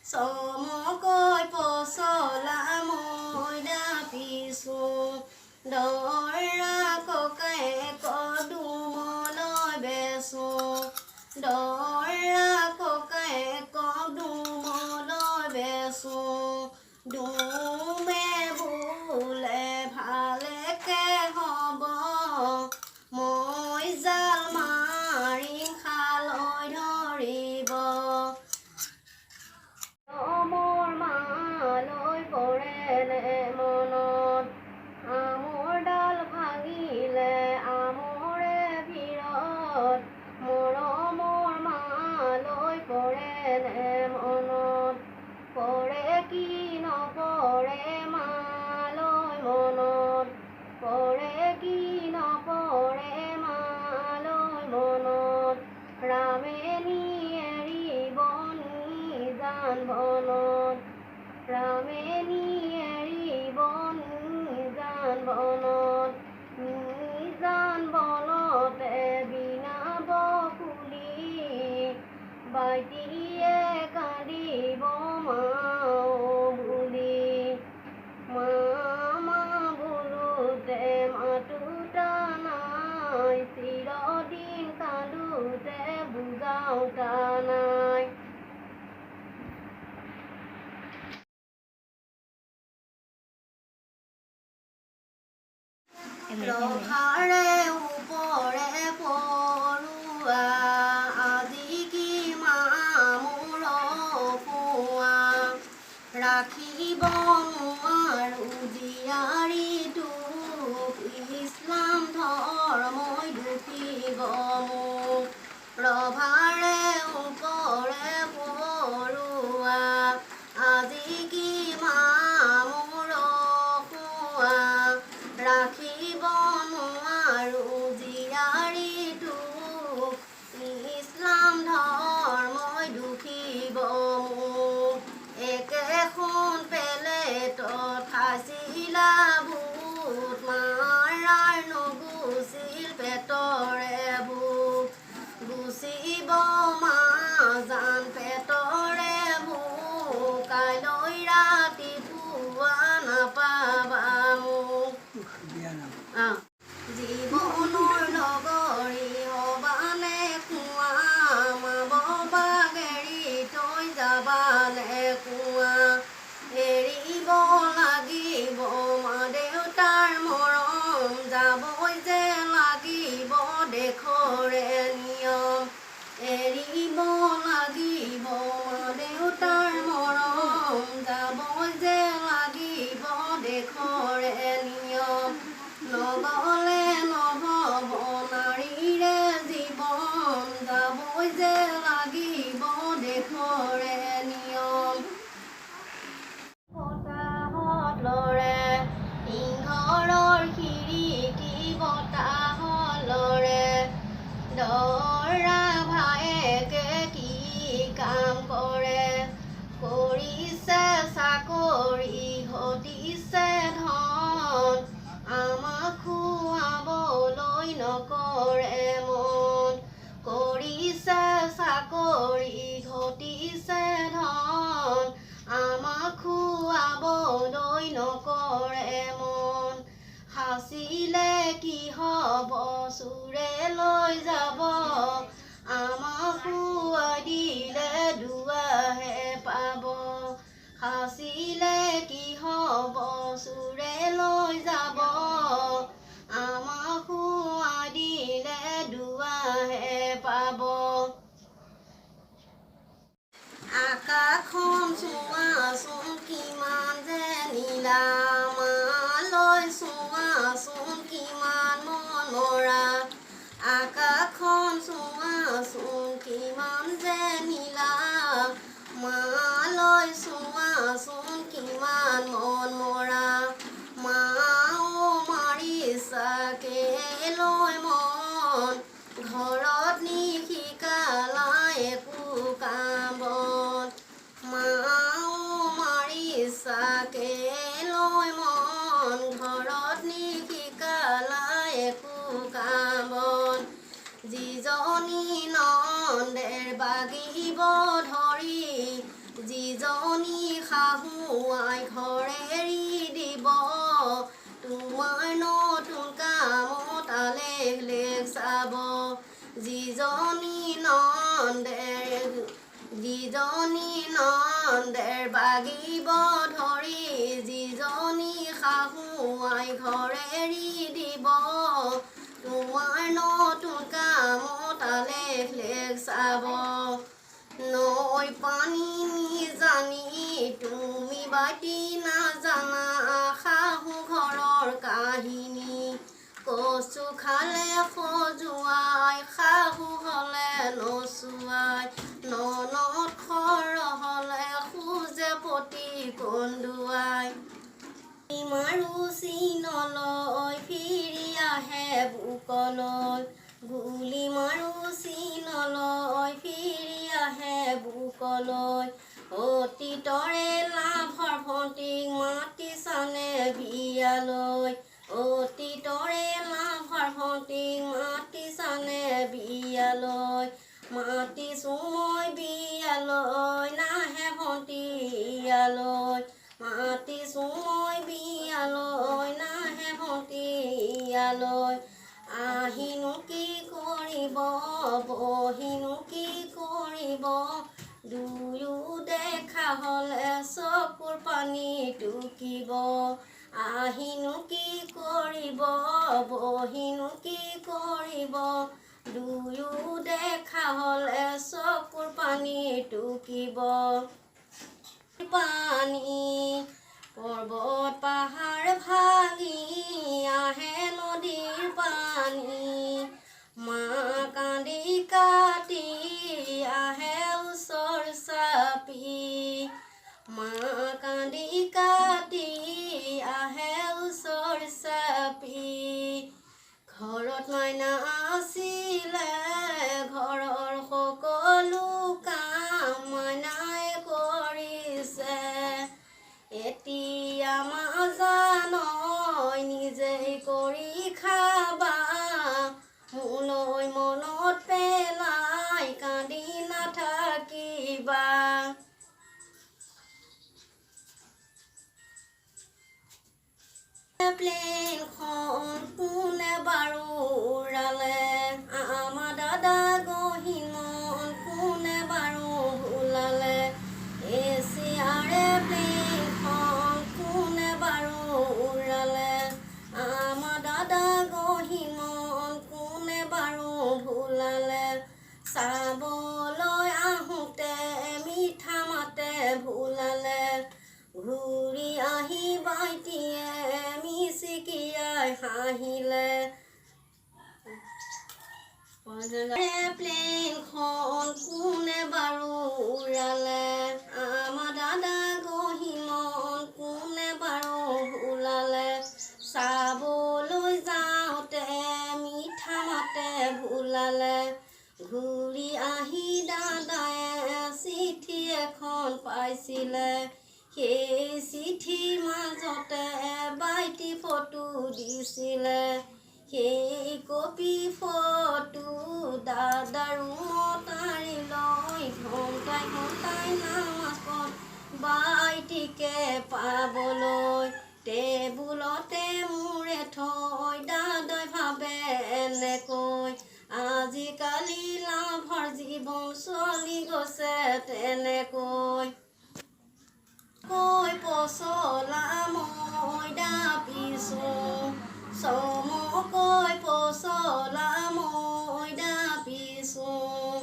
চমকৈ পচলা ময়দা পিছো দৰা ককায়েক ডুমলৈ বেচো দৰা ককায়েক ডুমলৈ বেচো ডুমে বোলে ভালেকে হ'ব মই জাল মাৰিম খালৈ ধৰিব মোৰ মালৈ পৰেনে মনত আমৰ ডাল ভাঙিলে আমৰে ভিৰত মৰমৰ মালৈ পৰেনে মনত পৰে কি নপৰে মালৈ মনত পৰে কি নপৰে মালৈ মনত ৰামে নি এৰিব নিজান বনত ৰামে নি এৰিব নিজান বনত নিজান বনতে বিনা বকুলি বাইটিয়ে কান্দিব মাও বুলি মা বোলোতে মাতোতা নাই চিৰদিন কান্দোতে বুজাওতা নাই ৰভাৰে ওপৰে পৰুৱা আজি কি মামূৰ পোৱা ৰাখিব নোৱাৰো জীয়াৰীটোক ইছলাম ধৰ্মই দুখিব মোক ৰভাৰে ওপৰে পৰুৱা আজি কি মামূৰ পোৱা ৰাখিব নোৱাৰো জীয়াৰীটোক ইছলাম ধৰ্মই দুখিব মোক একেখন প্লেটত খাইছিলা ভূত মাৰাৰ নুগুছিল পেটৰে ভোক গুচিব মাজান পেটৰে ভোক কাইলৈ ৰাতিপুৱা নাপাবা মোক জীৱনৰ লগৰী হবানে কোৱা বাগেৰি থৈ যাবানে কোৱা এৰিব লাগিব মা দেউতাৰ মৰম যাবই যে লাগিব দেশৰে নিয়ম এৰিব লাগিব মা দেউতাৰ মৰম যাবই যে লাগিব দেশৰে নিয়ম নগলে নহ'ব নাৰীৰে জীৱন যাবই যে লাগিব দেশৰে নিয়ম বতাহত লৰে সিংহৰৰ খিৰিকী বতাহত লৰে দৰা ভায়েকে কি কাম কৰে কৰিছে চাকৰি ঘটিছে ধন আমাক খুৱাবলৈ নকৰে মন কৰিছে চাকৰি ঘটিছে ধন আমাক খুৱাবলৈ নকৰে মন সাঁচিলে কি হ'ব চোৰে লৈ যাব আমাক খুৱাই দিলে দুৱাহে পাব সাঁচিলে কি হ'ব চোৰে লৈ যাব আমাক খুৱাই দিলে দুৱাহে পাব আকাশখন চোৱাচোন কিমান যে নীলা মালৈ চোৱাচোন কিমান মনৰা আকাশখন চোৱাচোন কিমান যে নীলা মালৈ চোৱাচোন কিমান মন মৰা মাও মাৰিছা কেলৈ মন ঘৰত নিশিকালা একো কাম বন মাও মাৰিছা কেলৈ মন ঘৰত নিশিকালা একো কাম বন যিজনী নন্দেৰ বাগিব ধৰি যি যিজনী শাহু আই ঘৰে এৰি দিব তোমাৰ নতুন কামত আলেখ লেখ চাব যিজনী নন্দেৰ বাগিব ধৰি যিজনী শাহু আই ঘৰে এৰি দিব তোমাৰ নতুন কামত আলেখ লেখ চাব নৈ পানী জানি তুমি বাটি নাজানা শাহু ঘৰৰ কাহিনী কচু খালে খজুৱাই শাহু হ'লে নচুৱাই ননদ খৰ হ'লে খোজে পতি কন্দুৱাই মাৰো চিনলৈ ফিৰি আহে বুকলৈ গুলি মাৰো চিনলৈ ফিৰি আহে বুকলৈ অতীতৰে লাভৰ ভণ্টিক মাতি চানে বিয়ালৈ অতীতৰে লাভৰ ভণ্টিক মাতি চানে বিয়ালৈ মাতিছোঁ মই বিয়ালৈ নাহে ভণ্টি ইয়ালৈ মাতিছোঁ মই বিয়ালৈ নাহে ভণ্টি ইয়ালৈ আহিনো কি কৰিব বহিনো কি কৰিব দুয়ো দেখা হ'লে চকুৰ পানী টুকিব আহিনো কি কৰিব বহিনো কি কৰিব দুয়ো দেখা হ'লে চকুৰ পানী টুকিব পানী পৰ্বত পাহাৰ ভাঙি আহে নদীৰ পানী মা কান্দি কাটি আহে ওচৰ চাপি মা কান্দি কাটি আহে ওচৰ চাপি ঘৰত মাইনা আছিলে ঘৰৰ সকলো কাম মাইনাই কৰিছে এতিয়া মাজানৈ নিজেই কৰি খাবা মোলৈ মনত পেলাই কান্দি নাথাকিবা প্লেনখন কোনে বাৰু উৰালে আমাৰ দাদা গহিমন কোনে বাৰু ভুলালে এছিয়াৰে প্লেনখন কোনে বাৰু উৰালে আমাৰ দাদা গহিমন কোনে বাৰু ভুলালে চাবলৈ আহোঁতে মিঠা মাতে ভুলালে ঘূৰি আহি বাইটিয়ে মিচিকিয়াই হাঁহিলে প্লেনখন কোনে বাৰু উৰালে আমাৰ দাদা গহিমন কোনে বাৰু ভুলালে চাবলৈ যাওঁতে মিঠা মাতে ভুলালে ঘূৰি আহি দাদায়ে চিঠি এখন পাইছিলে সেই চিঠিৰ মাজতে বাইটি ফটো দিছিলে সেই কপি ফটো দাদাৰ ৰুমত আঁৰি লৈ ঘণ্টাই নামাকত বাইটিকে পাবলৈ টেবুলতে মূৰে থৈ দাদাই ভাবে এনেকৈ আজিকালি লাভৰ জীৱন চলি গৈছে তেনেকৈ কৈ পচলা ময়দা পিছোঁ চমকৈ পচলা ময়দা পিছোঁ